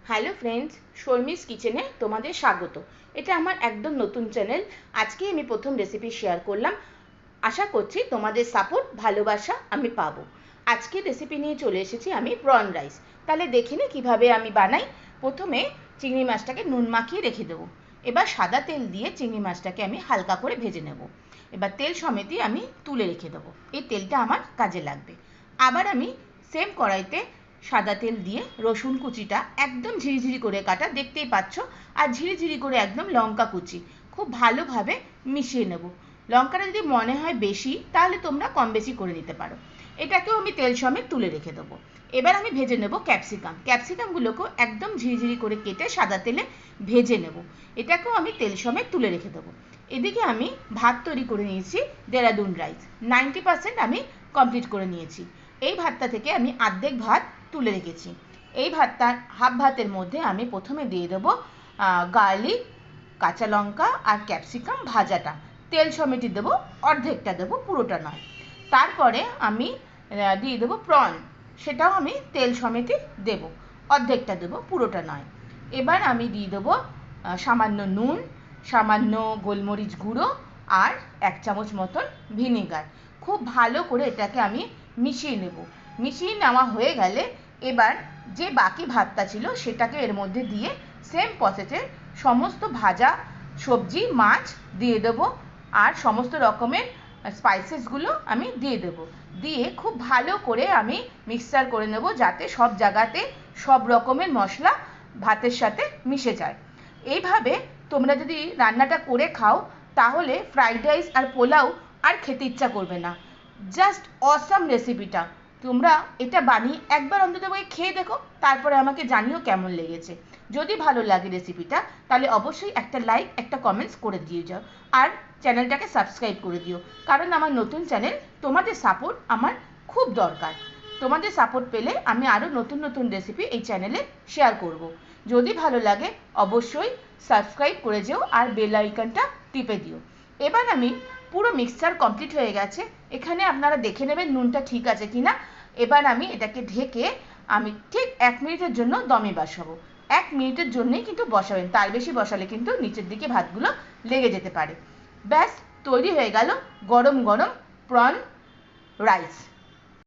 Hello friends, Sharmi's কিচেনে তোমাদের স্বাগত। এটা আমার একদম নতুন চ্যানেল। আজকে আমি প্রথম রেসিপি শেয়ার করলাম। আশা করছি তোমাদের সাপোর্ট ভালোবাসা আমি পাবো। আজকে রেসিপি নিয়ে চলে এসেছি আমি প্রন রাইস। তাহলে দেখে নি কীভাবে আমি বানাই। প্রথমে চিংড়ি মাছটাকে নুন মাখিয়ে রেখে দেবো। এবার সাদা তেল দিয়ে চিংড়ি মাছটাকে আমি হালকা করে ভেজে নেব। এবার তেল সমেতই আমি তুলে রেখে দেবো। এই তেলটা আমার কাজে লাগবে। আবার আমি সেম কড়াইতে সাদা তেল দিয়ে রসুন কুচিটা একদম ঝিরিঝিরি করে কাটা, দেখতেই পাচ্ছ, আর ঝিরিঝিরি করে একদম লঙ্কা কুচি খুব ভালোভাবে মিশিয়ে নেব। লঙ্কাটা যদি মনে হয় বেশি তাহলে তোমরা কম বেশি করে নিতে পারো। এটাকেও আমি তেল সমেত তুলে রেখে দেবো। এবার আমি ভেজে নেব ক্যাপসিকামগুলোকেও একদম ঝিরিঝিরি করে কেটে সাদা তেলে ভেজে নেব। এটাকেও আমি তেল সমেত তুলে রেখে দেবো। এদিকে আমি ভাত তৈরি করে নিয়েছি, দেরাদুন রাইস 90% আমি কমপ্লিট করে নিয়েছি। এই ভাতটা থেকে আমি অর্ধেক ভাত তুলে রেখেছি। এই ভাতটার হাফ ভাতের মধ্যে আমি প্রথমে দিয়ে দেবো গার্লিক, কাঁচা লঙ্কা আর ক্যাপসিকাম ভাজাটা। তেল সমেতই দেবো, অর্ধেকটা দেবো, পুরোটা নয়। তারপরে আমি দিয়ে দেবো প্রন, সেটাও আমি তেল সমেতই দেবো, অর্ধেকটা দেবো, পুরোটা নয়। এবার আমি দিয়ে দেবো সামান্য নুন, সামান্য গোলমরিচ গুঁড়ো আর 1 চামচ মতন ভিনেগার। খুব ভালো করে এটাকে আমি মিশিয়ে নেব। মিশিয়ে নেওয়া হয়ে গেলে এবার যে বাকি ভাতটা ছিল সেটাকে এর মধ্যে দিয়ে সেম প্রসেসে সমস্ত ভাজা সবজি মাছ দিয়ে দেবো আর সমস্ত রকমের স্পাইসেসগুলো আমি দিয়ে দেবো। দিয়ে খুব ভালো করে আমি মিক্সচার করে নেব যাতে সব জায়গাতে সব রকমের মশলা ভাতের সাথে মিশে যায়। এইভাবে তোমরা যদি রান্নাটা করে খাও তাহলে ফ্রাইড রাইস আর পোলাও আর খেতে ইচ্ছা করবে না। জাস্ট অসাম রেসিপিটা। তোমরা এটা বানিয়ে একবার অন্তত খেয়ে দেখো, তারপরে আমাকে জানিও কেমন লেগেছে। যদি ভালো লাগে রেসিপিটা তাহলে অবশ্যই একটা লাইক, একটা কমেন্টস করে দিয়ে যাও। আর চ্যানেলটাকে সাবস্ক্রাইব করে দিও, কারণ আমার নতুন চ্যানেল, তোমাদের সাপোর্ট আমার খুব দরকার। তোমাদের সাপোর্ট পেলে আমি আরও নতুন নতুন রেসিপি এই চ্যানেলে শেয়ার করব। যদি ভালো লাগে অবশ্যই সাবস্ক্রাইব করে যেও আর বেল আইকনটা টিপে দিও। এবার আমি পুরো মিক্সচার কমপ্লিট হয়ে গেছে। এখানে আপনারা দেখে নেবেন নুনটা ঠিক আছে কিনা। এবার আমি এটাকে ঢেকে আমি ঠিক 1 মিনিটের জন্য দমে বসাবো। 1 মিনিটের জন্যই কিন্তু বসাবেন, তার বেশি বসালে কিন্তু নিচের দিকে ভাতগুলো লেগে যেতে পারে। ব্যাস তৈরি হয়ে গেল গরম গরম প্রন রাইস।